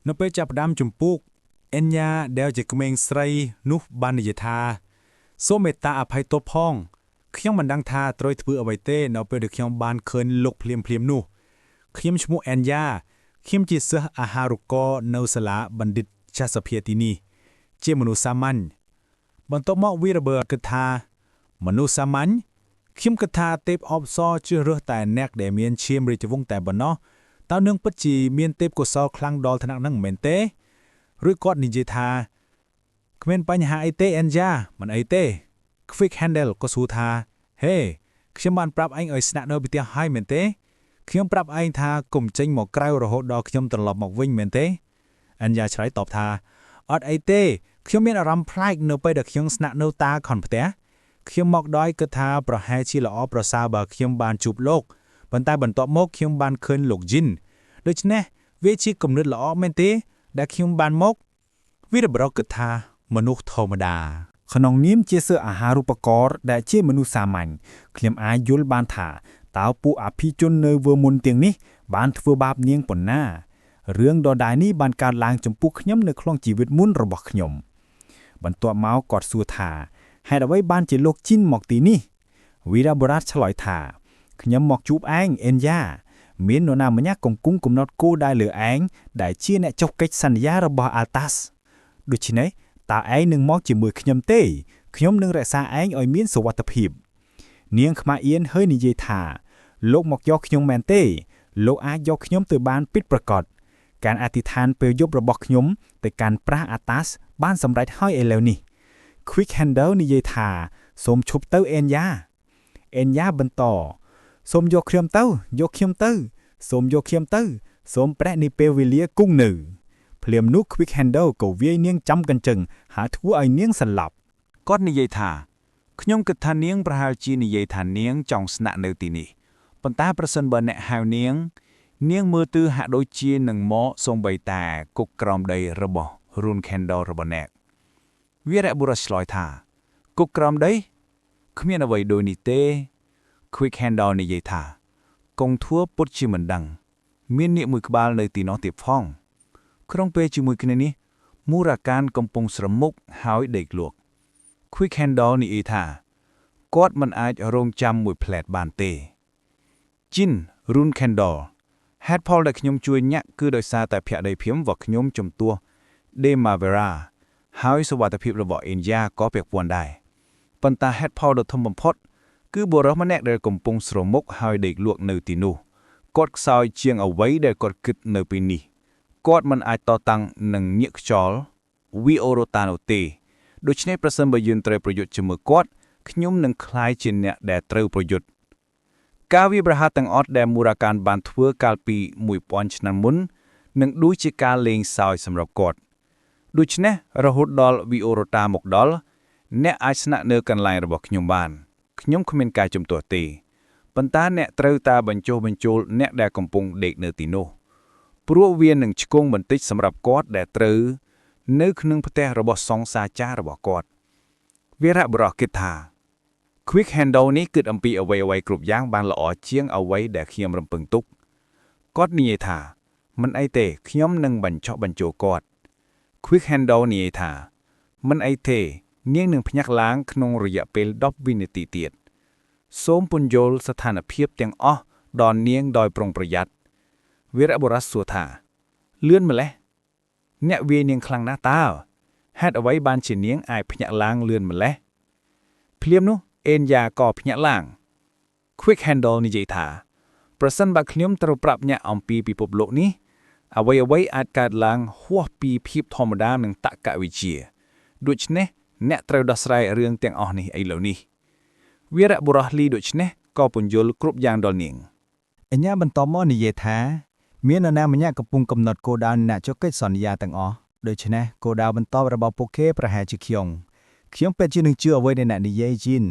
នៅពេលចាប់ផ្ដើមជំពូកអេនយ៉ាដែលជាក្មេងស្រីនោះបាននិយាយថាសូមមេត្តាអភ័យទោសផងខ្ញុំមិនដឹងថាត្រូវធ្វើអ្វីទេនៅពេលដែលខ្ញុំបានឃើញលោកភ្លាមនោះខ្ញុំឈ្មោះអេនយ៉ាខ្ញុំជាសិស្សអាហារូបករណ៍នៅសាលាបណ្ឌិតចាសភាទីនេះជាមនុស្សសាមញ្ញបន្ទាប់មកវីរ៉ាបឺគិតថាមនុស្សសាមញ្ញខ្ញុំគិតថាទេពអបសរជ្រើសរើសតែអ្នកដែលមានឈាមរាជវង្សតែប៉ុណ្ណោះតើនឹងពិតជាមានទេពកោសល្យខ្លាំងដល់ថ្នាក់ហ្នឹងមែនទេឬគាត់និយាយថាគ្មានបញ្ហាអីទេអេនយ៉ាមិនអីទេ Quick Handle ក៏សួរថាហេខ្ញុំបានប្រាប់ឯងឲ្យស្នាក់នៅផ្ទះហើយមែនទេខ្ញុំប្រាប់ឯងថាកុំចេញមកក្រៅរហូតដល់ខ្ញុំត្រឡប់មកវិញមែនទេអេនយ៉ាឆ្លើយតបថាអត់អីទេខ្ញុំមានអារម្មណ៍ប្លែកនៅពេលដែលខ្ញុំស្នាក់នៅតាខនផ្ទះខ្ញុំមកដោយគិតថាប្រហែលជាល្អប្រសើរបើខ្ញុំបានជួបលោកប៉ុន្តែបន្ទាប់មកខ្ញុំបានឃើញលោកជីនដូច្នេះវាជាគំនិតល្អមែនទេដែលខ្ញុំបានមកវីរ៉ាប្រគិតថាមនុស្សធម្មតាក្នុងនាមជាសិស្សអាហារូបករណ៍ដែលជាមនុស្សសាមញ្ញខ្ញុំអាចយល់បានថាតើពួកអភិជននៅវើមុនទាំងនេះបានធ្វើបាបនាងប៉ុណ្ណារឿងដដែលនេះបានកើតឡើងចំពោះខ្ញុំនៅក្នុងជីវិតមុនរបស់ខ្ញុំបន្ទាប់មកគាត់សួរថាហេតុអ្វីបានជាលោកជីនមកទីនេះវីរ៉ាបុរសឆ្លើយថាខ្ញុំមកជួបឯងអេនយ៉ាមាននរណាម្នាក់កំពុងកំណត់គោលដៅលើឯងដែលជាអ្នកចុះកិច្ចសន្យារបស់អាល់តាសដូច្នេះតើឯងនឹងមកជាមួយខ្ញុំទេខ្ញុំនឹងរក្សាឯងឲ្យមានសុវត្ថិភាពនាងខ្មាអៀនហើយនិយាយថាលោកមកយកខ្ញុំមែនទេលោកអាចយកខ្ញុំទៅបានពិតប្រាកដការអធិដ្ឋានពេលយប់របស់ខ្ញុំទៅកាន់ប្រាសអាតាសបានសម្រេចហើយឥឡូវនេះ Quick Handle និយាយថាសូមឈប់ទៅអេនយ៉ាបន្តសូមយកខ្ញុំទៅសូមយកខ្ញុំទៅសូមព្រះនិពេលវេលាគង់នៅភ្លាមនោះ Quick Handle ក៏វាយនាងចំកញ្ចឹងហើយធ្វើឲ្យនាងសន្លប់គាត់និយាយថាខ្ញុំគិតថានាងប្រហែលជានិយាយថានាងចង់ស្នាក់នៅទីនេះប៉ុន្តែប្រសិនបើអ្នកហៅនាងមើលទៅហាក់ដូចជានឹងមកសូម្បីតែគុកក្រោមដីរបស់ Rune Candle របស់អ្នកវីរៈបុរសឆ្លើយថាគុកក្រោមដីគ្មានអ្វីដូចនេះទេ Quick Handle និយាយថាកងធัวពុតជាមិនដឹងមាននាគមួយក្បាលនៅទីនោះទៀតផងក្នុងពេលជាមួយគ្នានេះមូរាកានកំពុងស្រមុកហើយដេកលក់ Quick Handle និយាយថាគាត់មិនអាចរងចាំមួយផ្លែតបានទេជីន Rune Candle ហេតុផលដែលខ្ញុំជួយញាក់គឺដោយសារតែភក្តីភាពរបស់ខ្ញុំជំទាស់ Demavera ហើយសុវត្ថិភាពរបស់អេនយ៉ាក៏ពាក់ព័ន្ធដែរប៉ុន្តែហេតុផលដ៏ធំបំផុតគឺបុរសម្នាក់ដែលកំពុងស្រមុកហើយដេកលក់នៅទីនោះគាត់ខ្សោយជាងអ្វីដែលគាត់គិតនៅពេលនេះគាត់មិនអាចតតាំងនឹងញាក់ខ្យល់ Viorota នោះទេដូច្នេះប្រសិនបើយើងត្រូវប្រយុទ្ធជាមួយគាត់ខ្ញុំនឹងក្លាយជាអ្នកដែលត្រូវប្រយុទ្ធការវាយប្រហារទាំងអស់ដែលមូរាកានបានធ្វើកាលពី1000ឆ្នាំមុននឹងដូចជាការលេងសើចសម្រាប់គាត់ដូច្នេះរហូតដល់ Viorota មកដល់អ្នកអាចស្នាក់នៅកន្លែងរបស់ខ្ញុំបានខ្ញុំគ្មានការជំទាស់ទេប៉ុន្តែអ្នកត្រូវតែបញ្ចូលអ្នកដែលកំពុងដេកនៅទីនោះព្រោះវានឹងឆ្គងបន្តិចសម្រាប់គាត់ដែលត្រូវនៅក្នុងផ្ទះរបស់សង្សារចាររបស់គាត់វីរៈបុរសគិតថា Quick Handle នេះគិតអំពីអ្វីៗគ្រប់យ៉ាងបានល្អជាងអ្វីដែលខ្ញុំរំពឹងទុកគាត់និយាយថាមិនអីទេខ្ញុំនឹងបញ្ចុះបញ្ចូលគាត់ Quick Handle និយាយថាមិនអីទេនាងនឹងភ្ញាក់ឡើងក្នុងរយៈពេល10វិនាទីទៀតសូមពន្យល់ស្ថានភាពទាំងអស់ដល់នាងដោយប្រុងប្រយ័ត្នវីរៈបុរសសួរថាលឿនម្លេះអ្នកវាយនាងខ្លាំងណាស់តើហេតុអ្វីបានជានាងអាចភ្ញាក់ឡើងលឿនម្លេះភ្លាមនោះអេនយ៉ាក៏ភ្ញាក់ឡើង Quick Handle និយាយថាប្រសិនបើខ្ញុំត្រូវប្រាប់អ្នកអំពីពិភពលោកនេះអ្វីអាចកើតឡើងហួសពីភាពធម្មតានិងតក្កវិជ្ជាដូច្នេះអ្នកត្រូវដោះស្រាយរឿងទាំងអស់នេះឥឡូវនេះវីរៈបុរសលីដូច្នេះក៏ពន្យល់គ្រប់យ៉ាងដល់នាងអញ្ញាបន្តមកនិយាយថាមាននរណាម្នាក់កំពុងកំណត់គោលដៅអ្នកចុះកិច្ចសន្យាទាំងអស់ដូច្នេះគោលដៅបន្តរបស់ពួកគេប្រហែលជាខ្ញុំពិតជានឹងជឿអ្វីដែលអ្នកនិយាយជីន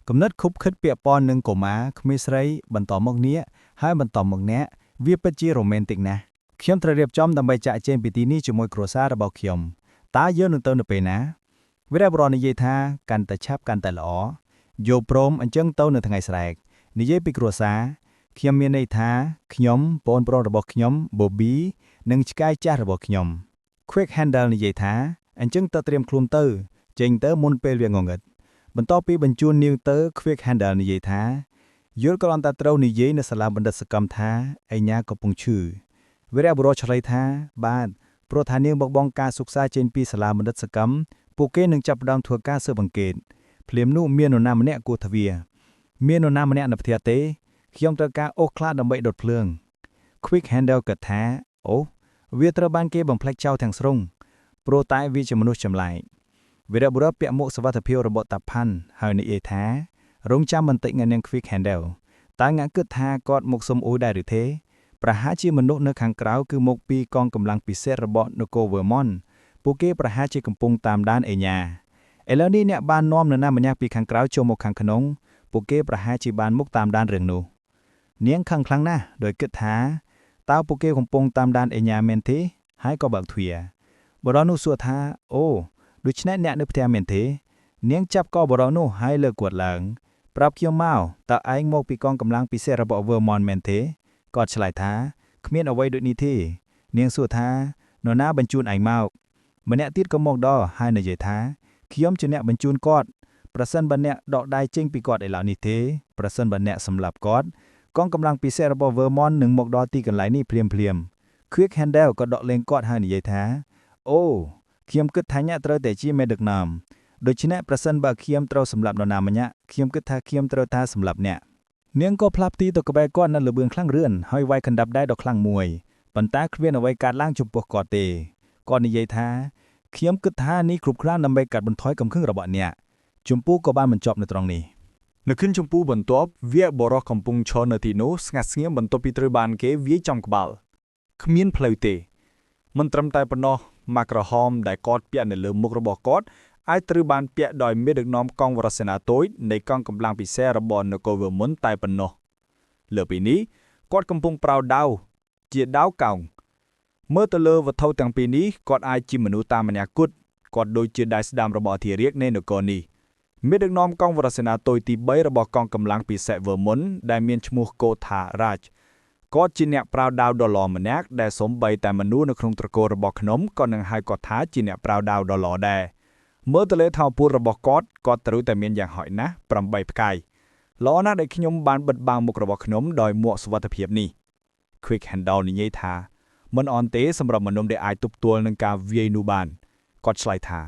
កំណត់ខុបខិតពាក់ព័ន្ធនឹងកុមារក្មេងស្រីបន្តមកនាគហើយបន្តមកអ្នកវាពិតជារ៉ូមែនទិកណាស់ខ្ញុំត្រូវរៀបចំដើម្បីចាក់ចែងពីទីនេះជាមួយគ្រួសាររបស់ខ្ញុំតើយើងនឹងទៅនៅពេលណាវីរៈបុរសនិយាយថាកាន់តែឆាប់កាន់តែល្អយកព្រមអញ្ចឹងទៅនៅថ្ងៃស្រែកនិយាយពីគ្រួសារខ្ញុំមានន័យថាខ្ញុំបងប្រុសរបស់ខ្ញុំ Bobby និងឆ្កែចាស់របស់ខ្ញុំ Quick Handle និយាយថាអញ្ចឹងតើត្រៀមខ្លួនទៅចេញទៅមុនពេលវាងងឹតបន្ទាប់ពីបញ្ជូននាងទៅ Quick Handle និយាយថាយល់ក៏អន្តត្រូវនិយាយនៅសាលាបណ្ឌិតសកម្មថាឯញាកំពុងឈឺវីរៈបុរសឆ្លើយថាបាទព្រោះថានាងបបងការសិក្សាចេញពីសាលាបណ្ឌិតសកម្មពួកគេនឹងចាប់ផ្ដើមធ្វើការស៊ើបអង្កេតភ្លាមនោះមាននរណាម្នាក់គួរទ្វារមាននរណាម្នាក់នៅផ្ទះទេខ្ញុំត្រូវការអូសខ្លាដើម្បីដុតភ្លើង Quick Handle គិតថាអូវាត្រូវបានគេបំផ្លិចចោលទាំងស្រុងព្រោះតែវាជាមនុស្សចម្លែកវីរៈបុរសពាក់មួកសុវត្ថិភាពរបស់តាផាន់ហើយនិយាយថារងចាំបន្តិចថ្ងៃនាង Quick Handle តើអ្នកគិតថាគាត់មកសុំអ៊ុយដែរឬទេប្រហែលជាមនុស្សនៅខាងក្រៅគឺមកពីកងកម្លាំងពិសេសរបស់នគរ Vermont ពួកគេប្រហែលជាកំពុងតាមដានអេញាឥឡូវនេះអ្នកបាននាំនរណាម្នាក់ពីខាងក្រៅចូលមកខាងក្នុងពួកគេប្រហែលជាបានមកតាមដានរឿងនោះនាងខឹងខ្លាំងណាស់ដោយគិតថាតើពួកគេកំពុងតាមដានអេញាមែនទេហើយក៏បើកទ្វារបរិសុទ្ធនោះសួរថាអូដូច្នេះអ្នកនៅផ្ទះមែនទេនាងចាប់កបរិសុទ្ធនោះហើយលើកគាត់ឡើងប្រាប់ខ្ញុំមកតើឯងមកពីកងកម្លាំងពិសេសរបស់ Vermont មែនទេគាត់ឆ្លើយថាគ្មានអ្វីដូចនេះទេនាងសួរថានរណាបញ្ជូនឯងមកម្នាក់ទៀតក៏មកដល់ហើយនិយាយថាខ្ញុំជាអ្នកបញ្ជូនគាត់ប្រសិនបើអ្នកដកដៃចេញពីគាត់ឥឡូវនេះទេប្រសិនបើអ្នកសម្លាប់គាត់កងកម្លាំងពិសេសរបស់ Vermont នឹងមកដល់ទីកន្លែងនេះភ្លាមៗ Quick Handle ក៏ដកលេងគាត់ហើយនិយាយថាអូខ្ញុំគិតថាអ្នកត្រូវតែជាមេដឹកនាំដូច្នេះប្រសិនបើខ្ញុំត្រូវសម្លាប់នរណាម្នាក់ខ្ញុំគិតថាខ្ញុំត្រូវថាសម្លាប់អ្នកនាងក៏ផ្លាប់ទីទៅក្បែរគាត់នៅលើបឿនខ្លាំងរឿនហើយវាយកណ្ដាប់ដៃដ៏ខ្លាំងមួយប៉ុន្តែគ្មានអ្វីកើតឡើងចំពោះគាត់ទេគាត់និយាយថាខ្ញុំគិតថានេះគ្រប់គ្រាន់ដើម្បីកាត់បន្ថយកំខឹងរបស់អ្នកជំពូក៏បានបញ្ចប់នៅត្រង់នេះនៅខិនជំពូបន្ទាប់វាបរោះកំពុងឈរនៅទីនោះស្ងាត់ស្ងៀមបន្ទាប់ពីត្រូវបានគេវាយចំក្បាលគ្មានផ្លូវទេមិនត្រឹមតែប៉ុណ្ណោះម៉ាក់ក្រហមដែលគាត់ពាក់នៅលើមុខរបស់គាត់អាចត្រូវបានពាក់ដោយមេដឹកនាំកងវរសេនាតូចនៃកងកម្លាំងពិសេសរបស់នគរ Vermont តែប៉ុណ្ណោះលើពីនេះគាត់កំពុងប្រោដាវជាដាវកោងមើលទៅលើវត្ថុទាំងពីរនេះគាត់អាចជាមនុស្សតាមអនាគតគាត់ដូចជាដៃស្ដាំរបស់អធិរាជនៃនគរនេះមេដឹកនាំកងវរសេនាតូចទី3របស់កងកម្លាំងពិសេស Vermont ដែលមានឈ្មោះកូថារ៉ាជគាត់ជាអ្នកប្រោដាវដ៏ល្អម្នាក់ដែលសំបីតែមនុស្សនៅក្នុងត្រកូលរបស់ខ្ញុំក៏នឹងហៅគាត់ថាជាអ្នកប្រោដាវដ៏ល្អដែរមើលទៅលើថាមពលរបស់គាត់ត្រូវតែមានយ៉ាងហោចណាស់8ផ្កាយល្អណាស់ដែលខ្ញុំបានបិទបាំងមុខរបស់ខ្ញុំដោយមួកសុវត្ថិភាពនេះ Quick Handle និយាយថាមិនអន់ទេសម្រាប់មនុស្សដែលអាចទប់ទល់នឹងការវាយនោះបានគាត់ឆ្លើយថា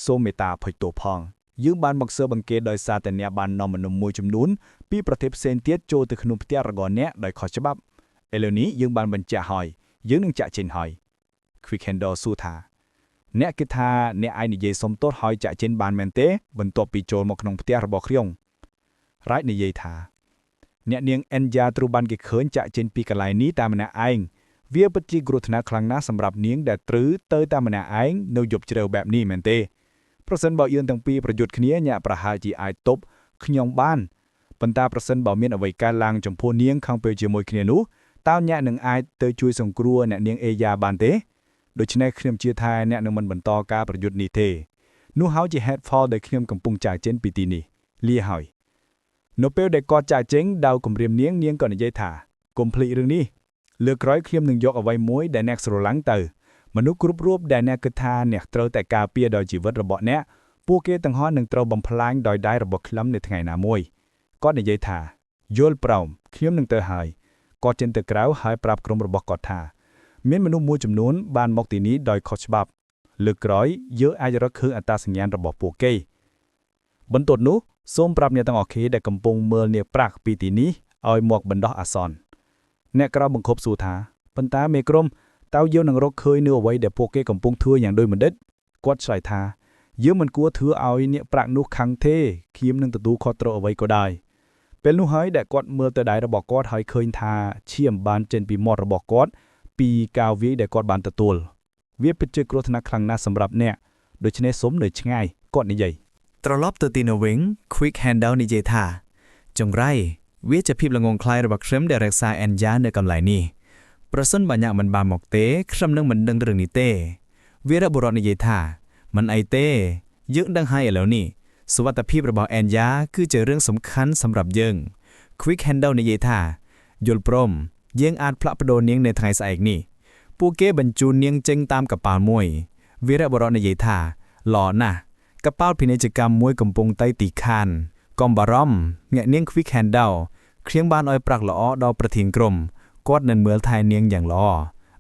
សូមមេត្តាអភ័យទោសផងយើងបានមកស៊ើបអង្កេតដោយសារតែអ្នកបាននាំមនុស្សមួយចំនួនពីប្រទេសផ្សេងទៀតចូលទៅក្នុងផ្ទះរបស់អ្នកដោយខុសច្បាប់ឥឡូវនេះយើងបានបញ្ជាក់ហើយយើងនឹងចាក់ចេញហើយ Quick Handle សួរថាអ្នកគិតថាអ្នកឯងនិយាយសុំទោសហើយចាក់ចេញបានមែនទេបន្ទាប់ពីចូលមកក្នុងផ្ទះរបស់ខ្ញុំ Right និយាយថាអ្នកនាង Enya ត្រូវបានគេឃើញចាក់ចេញពីកន្លែងនេះតែម្នាក់ឯងវាពិតជាគ្រោះថ្នាក់ខ្លាំងណាស់សម្រាប់នាងដែលត្រូវទៅតែម្នាក់ឯងនៅយប់ជ្រៅបែបនេះមែនទេប្រសិនបើយើងទាំងពីរប្រយុទ្ធគ្នាអ្នកប្រហែលជាអាចទប់ខ្ញុំបានប៉ុន្តែប្រសិនបើមានអ្វីកើតឡើងចំពោះនាងខាងពេលជាមួយគ្នានោះតើអ្នកនឹងអាចទៅជួយសង្គ្រោះអ្នកនាង Enya បានទេដូច្នេះខ្ញុំជឿថាអ្នកនឹងមិនបន្តការប្រយុទ្ធនេះទេនោះហើយជា headfall ដែលខ្ញុំកំពុងចាក់ចេញពីទីនេះលាហើយនៅពេលដែលគាត់ចាក់ចេញដៅគម្រាមនាងក៏និយាយថាកុំភ្លេចរឿងនេះលើក្រោយខ្ញុំនឹងយកអ្វីមួយដែលអ្នកស្រឡាញ់ទៅមនុស្សគ្រប់រូបដែលអ្នកគិតថាអ្នកត្រូវតែការពារដោយជីវិតរបស់អ្នកពួកគេទាំងអស់នឹងត្រូវបំផ្លាញដោយដៃរបស់ខ្ញុំនៅថ្ងៃណាមួយគាត់និយាយថាយល់ព្រមខ្ញុំនឹងទៅហើយគាត់ចេញទៅក្រៅហើយប្រាប់ក្រុមរបស់គាត់ថាមានមនុស្សមួយចំនួនបានមកទីនេះដោយខុសច្បាប់លើកក្រោយយើងអាចរកឃើញអត្តសញ្ញាណរបស់ពួកគេបន្ទាប់នោះសូមប្រាប់អ្នកទាំងអស់គ្នាដែលកំពុងមើលនាប្រាក់ពីទីនេះឲ្យមកបណ្ដោះអាសន្នអ្នកក្រៅបង្ខប់សួរថាប៉ុន្តែមេក្រុមតើយើងនឹងរកឃើញនៅអ្វីដែលពួកគេកំពុងធ្វើយ៉ាងដូចម្ដេចគាត់ឆ្លើយថាយើងមិនគួរធ្វើឲ្យអ្នកប្រាក់នោះខឹងទេខ្ញុំនឹងទទួលខុសត្រូវអ្វីក៏ដោយពេលនោះហើយដែលគាត់មើលទៅដៃរបស់គាត់ហើយឃើញថាឈាមបានចេញពីមាត់របស់គាត់ពីការវាយដែលគាត់បានទទួលវាពិតជាគ្រោះថ្នាក់ខ្លាំងណាស់សម្រាប់អ្នកដូច្នេះសូមនៅឆ្ងាយគាត់និយាយត្រឡប់ទៅទីនោះវិញ Quick Handle និយាយថាចង្រៃវាជាភាពល្ងងខ្លៅរបស់ខ្ញុំដែលរក្សា Enya នៅកន្លែងនេះប្រសិនបើអ្នកមិនបានមកទេខ្ញុំនឹងមិនដឹងរឿងនេះទេវីរបុរសនិយាយថាមិនអីទេយើងដឹងហើយឥឡូវនេះសុវត្ថិភាពរបស់ Enya គឺជារឿងសំខាន់សម្រាប់យើង Quick Handle និយាយថាយល់ព្រមយើងអាចផ្លាក់ប្ដូរនាងនៅថ្ងៃស្អែកនេះ ពួកគេបញ្ជូននាងចេញតាមកប៉ាល់មួយវីរបុរសនិយាយថាឡណាស់កប៉ាល់ពាណិជ្ជកម្មមួយកំពុងតែទីខានកុំបារម្ភអ្នកនាង Quick Handle ខ្ញុំបានឲ្យប្រាក់ល្អដល់ប្រធានក្រុមគាត់នឹងមើលថែនាងយ៉ាងល្អ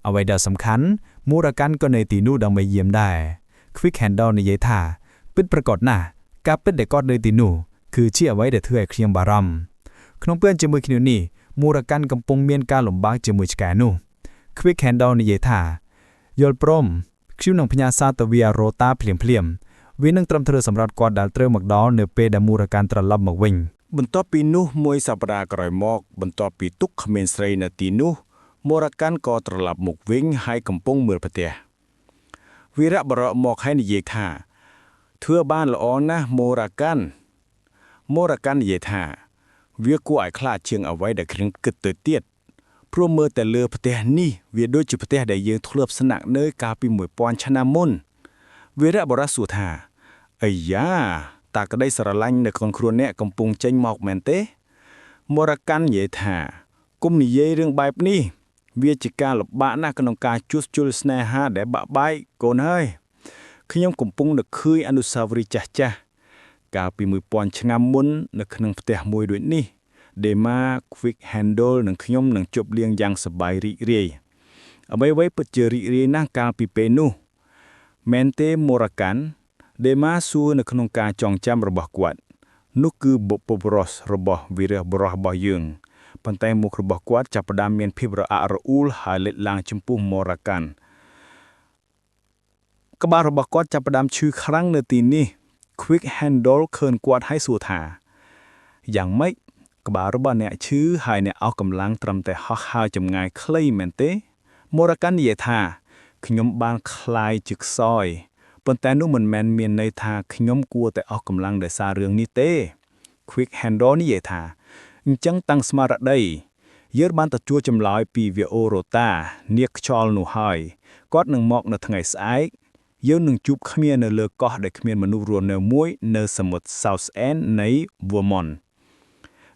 អ្វីដែលសំខាន់មូរកាន់ក៏នៅទីនោះដើម្បីយាមដែរ Quick Handle និយាយថាពិតប្រាកដណាស់ការពិតដែលគាត់នៅទីនោះគឺជាអ្វីដែលធ្វើឲ្យខ្ញុំបារម្ភក្នុងពេលជាមួយគ្នានេះមូរកាន់កំពុងមានការលំបាកជាមួយឆ្កែនោះ Quick Handle និយាយថាយល់ព្រមខ្ញុំនឹងផ្ញើសារទៅវារ៉ូតាភ្លាមវានឹងត្រឹមត្រូវសម្រាប់គាត់ដែលត្រូវមកដល់នៅពេលដែលមូរកាន់ត្រឡប់មកវិញបន្ទាប់ពីនោះមួយសប្តាហ៍ក្រោយមកបន្ទាប់ពីទុកក្មេងស្រីនៅទីនោះមូរកាន់ក៏ត្រឡប់មកវិញហើយកំពុងមើលផ្ទះវីរបុរសមកហើយនិយាយថាធ្វើបានល្អណាស់មូរកាន់និយាយថាវាគួរឲ្យខ្លាចជាងអ្វីដែលខ្ញុំគិតទៅទៀតព្រោះមើលតែលើផ្ទះនេះវាដូចជាផ្ទះដែលយើងធ្លាប់ស្នាក់នៅកាលពី1000ឆ្នាំមុនវីរបុរសសួរថាអាយ៉ាតាក្តីស្រឡាញ់នៅក្នុងខ្លួនអ្នកកំពុងចេញមកមែនទេមរកាន់និយាយថាគុំនិយាយរឿងបែបនេះវាជាការលំបាកណាស់ក្នុងការជួសជុលស្នេហាដែលបាក់បែកកូនហើយខ្ញុំកំពុងនឹកឃើញអនុស្សាវរីយ៍ចាស់កាលពី1000ឆ្នាំមុននៅក្នុងផ្ទះមួយដូចនេះDema Quick Handle និងខ្ញុំនឹងជប់លៀងយ៉ាងសប្បាយរីករាយអ្វីពិតជារីករាយណាស់កាលពីពេលនោះមែនទេមរកាន់Demaសួរនៅក្នុងការចងចាំរបស់គាត់នោះគឺបុព្វបុរសរបស់វីរបុរសរបស់យើងប៉ុន្តែមុខរបស់គាត់ចាប់ផ្ដើមមានភាពរអាក់រអួលហើយលេចឡើងចំពោះមរកាន់ក្បាលរបស់គាត់ចាប់ផ្ដើមឈឺខ្លាំងនៅទីនេះ Quick Handle ឃើញគាត់ហើយសួរថាយ៉ាងម៉េចក្បាលរបស់អ្នកឈឺហើយអ្នកអស់កម្លាំងត្រឹមតែហោះហើរចម្ងាយខ្លីមែនទេមរកាន់និយាយថាខ្ញុំបានคลายជាខ្សោយប៉ុន្តែនោះមិនមែនមានន័យថាខ្ញុំគួរតែអស់កម្លាំងដោយសាររឿងនេះទេ Quick Handle និយាយថាអញ្ចឹងតាំងស្មារតីយើងបានទទួលចម្លើយពីវាអូរ៉ូតានាគខ្យល់នោះហើយគាត់នឹងមកនៅថ្ងៃស្អែកយើងនឹងជួបគ្នានៅលើកោះដែលគ្មានមនុស្សរស់នៅមួយនៅសមុទ្រ South End នៃ Vermont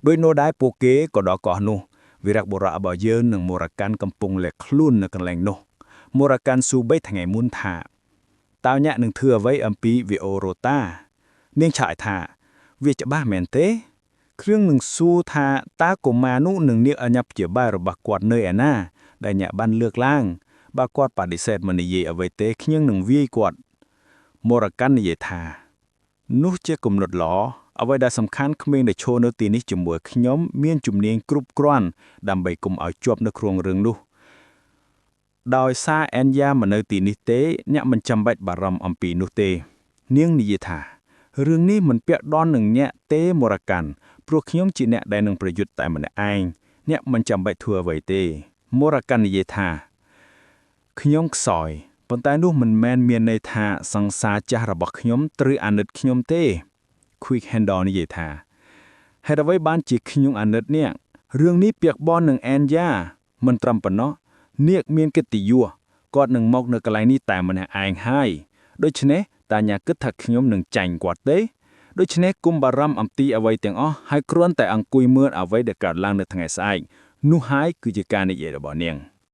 ដោយនោះដែរពួកគេក៏ដល់កោះនោះវីរបុរសរបស់យើងនិងមរកាន់កំពុងលាក់ខ្លួននៅកន្លែងនោះមរកាន់សួរបីថ្ងៃមុនថាតើអ្នកនឹងធ្វើអ្វីអំពីវីអូរ៉ូតានាងឆាយថាវាច្បាស់មែនទេគ្រឿងនឹងសួរថាតើកុមារនោះនឹងនាងអញ្ញាព្យាបាលរបស់គាត់នៅឯណាដែលអ្នកបានលើកឡើងបើគាត់បដិសេធមិននិយាយអ្វីទេខ្ញុំនឹងវាយគាត់មរកាន់និយាយថានោះជាគំនិតល្អអ្វីដែលសំខាន់ក្មេងដែលឈរនៅទីនេះជាមួយខ្ញុំមានជំនាញគ្រប់គ្រាន់ដើម្បីកុំឲ្យជាប់នៅក្នុងរឿងនោះដោយសារអេនយ៉ាមិននៅទីនេះទេអ្នកមិនចាំបាច់បារម្ភអំពីនោះទេនាងនិយាយថារឿងនេះមិនពាក់ដននឹងអ្នកទេមរកាន់ព្រោះខ្ញុំជាអ្នកដែលនឹងប្រយុទ្ធតែម្នាក់ឯងអ្នកមិនចាំបាច់ធ្វើអ្វីទេមរកាន់និយាយថាខ្ញុំខ្សោយប៉ុន្តែនោះមិនមែនមានន័យថាសង្សារចាស់របស់ខ្ញុំត្រូវអាណិតខ្ញុំទេ Quick Handle និយាយថាហេតុអ្វីបានជាខ្ញុំអាណិតអ្នករឿងនេះពាក់ព័ន្ធនឹងអេនយ៉ាមិនត្រឹមប៉ុណ្ណោះនាគមានកិត្តិយសគាត់នឹងមកនៅកន្លែងនេះតែម្នាក់ឯងហើយដូច្នេះតើអ្នកគិតថាខ្ញុំនឹងចាញ់គាត់ទេដូច្នេះគុំបារម្ភអំពីអ្វីទាំងអស់ហើយគ្រាន់តែអង្គុយមើលអ្វីដែលកើតឡើងនៅថ្ងៃស្អែកនោះហើយគឺជាការនិយាយរបស់នាង